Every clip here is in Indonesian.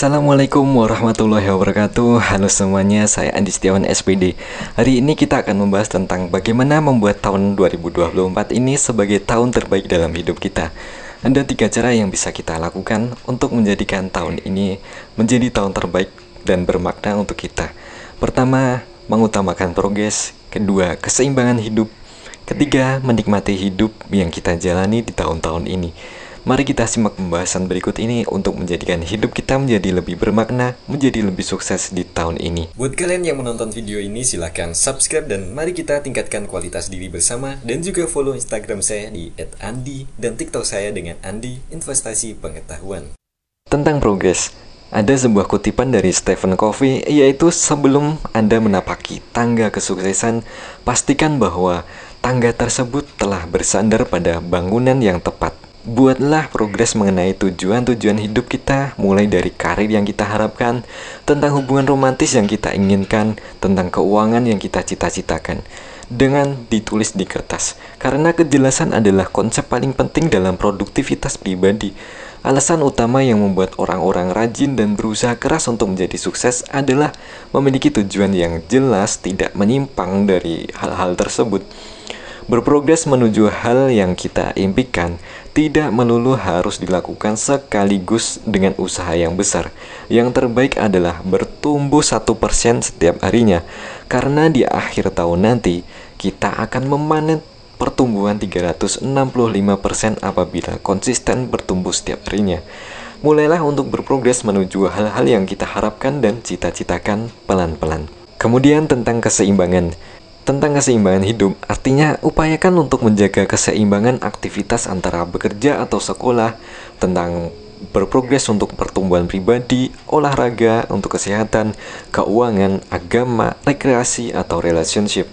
Assalamualaikum warahmatullahi wabarakatuh. Halo semuanya, saya Andi Setiawan SPD. Hari ini kita akan membahas tentang bagaimana membuat tahun 2024 ini sebagai tahun terbaik dalam hidup kita. Ada 3 cara yang bisa kita lakukan untuk menjadikan tahun ini menjadi tahun terbaik dan bermakna untuk kita. Pertama, mengutamakan progres. Kedua, keseimbangan hidup. Ketiga, menikmati hidup yang kita jalani di tahun-tahun ini. Mari kita simak pembahasan berikut ini untuk menjadikan hidup kita menjadi lebih bermakna, menjadi lebih sukses di tahun ini. Buat kalian yang menonton video ini, silahkan subscribe dan mari kita tingkatkan kualitas diri bersama. Dan juga follow Instagram saya di @andi dan TikTok saya dengan Andi Investasi Pengetahuan. Tentang progres, ada sebuah kutipan dari Stephen Covey, yaitu sebelum Anda menapaki tangga kesuksesan, pastikan bahwa tangga tersebut telah bersandar pada bangunan yang tepat. Buatlah progres mengenai tujuan-tujuan hidup kita, mulai dari karir yang kita harapkan, tentang hubungan romantis yang kita inginkan, tentang keuangan yang kita cita-citakan, dengan ditulis di kertas. Karena kejelasan adalah konsep paling penting dalam produktivitas pribadi. Alasan utama yang membuat orang-orang rajin dan berusaha keras untuk menjadi sukses adalah memiliki tujuan yang jelas, tidak menyimpang dari hal-hal tersebut. Berprogres menuju hal yang kita impikan tidak melulu harus dilakukan sekaligus dengan usaha yang besar. Yang terbaik adalah bertumbuh 1% setiap harinya, karena di akhir tahun nanti kita akan memanen pertumbuhan 365% apabila konsisten bertumbuh setiap harinya. Mulailah untuk berprogres menuju hal-hal yang kita harapkan dan cita-citakan pelan-pelan. Kemudian tentang keseimbangan. Tentang keseimbangan hidup, artinya upayakan untuk menjaga keseimbangan aktivitas antara bekerja atau sekolah, tentang berprogres untuk pertumbuhan pribadi, olahraga untuk kesehatan, keuangan, agama, rekreasi, atau relationship.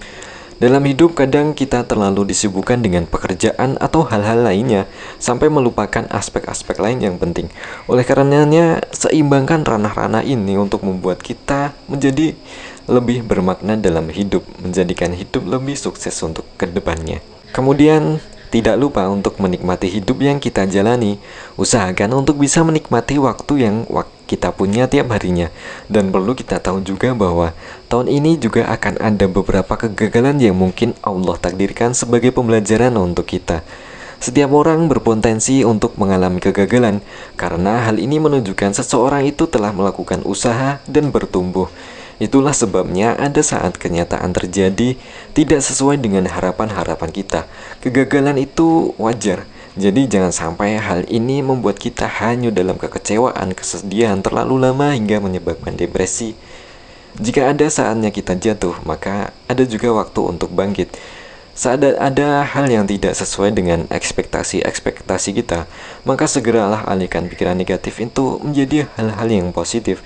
Dalam hidup kadang kita terlalu disibukkan dengan pekerjaan atau hal-hal lainnya sampai melupakan aspek-aspek lain yang penting. Oleh karenanya, seimbangkan ranah-ranah ini untuk membuat kita menjadi lebih bermakna dalam hidup, menjadikan hidup lebih sukses untuk kedepannya. Kemudian, tidak lupa untuk menikmati hidup yang kita jalani. Usahakan untuk bisa menikmati waktu yang kita punya tiap harinya. Dan perlu kita tahu juga bahwa tahun ini juga akan ada beberapa kegagalan yang mungkin Allah takdirkan sebagai pembelajaran untuk kita. Setiap orang berpotensi untuk mengalami kegagalan, karena hal ini menunjukkan seseorang itu telah melakukan usaha dan bertumbuh. Itulah sebabnya ada saat kenyataan terjadi tidak sesuai dengan harapan-harapan kita. Kegagalan itu wajar, jadi jangan sampai hal ini membuat kita hanyut dalam kekecewaan, kesedihan terlalu lama hingga menyebabkan depresi. Jika ada saatnya kita jatuh, maka ada juga waktu untuk bangkit. Saat ada hal yang tidak sesuai dengan ekspektasi kita, maka segeralah alihkan pikiran negatif itu menjadi hal-hal yang positif.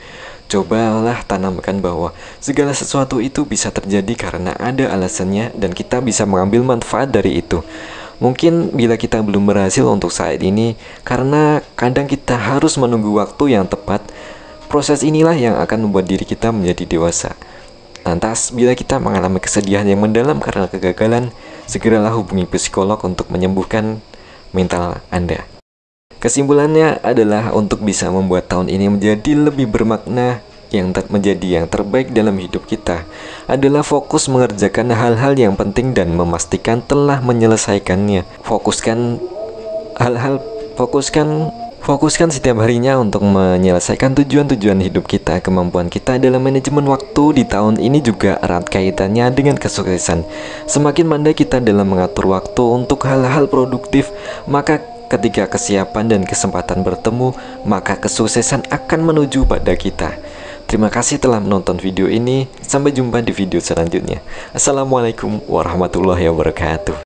Cobalah tanamkan bahwa segala sesuatu itu bisa terjadi karena ada alasannya dan kita bisa mengambil manfaat dari itu. Mungkin bila kita belum berhasil untuk saat ini, karena kadang kita harus menunggu waktu yang tepat, proses inilah yang akan membuat diri kita menjadi dewasa. Lantas, bila kita mengalami kesedihan yang mendalam karena kegagalan, segeralah hubungi psikolog untuk menyembuhkan mental Anda. Kesimpulannya adalah untuk bisa membuat tahun ini menjadi lebih bermakna, menjadi yang terbaik dalam hidup kita adalah fokus mengerjakan hal-hal yang penting dan memastikan telah menyelesaikannya. Fokuskan setiap harinya untuk menyelesaikan tujuan-tujuan hidup kita. Kemampuan kita dalam manajemen waktu di tahun ini juga erat kaitannya dengan kesuksesan. Semakin pandai kita dalam mengatur waktu untuk hal-hal produktif, maka ketika kesiapan dan kesempatan bertemu, maka kesuksesan akan menuju pada kita. Terima kasih telah menonton video ini. Sampai jumpa di video selanjutnya. Assalamualaikum warahmatullahi wabarakatuh.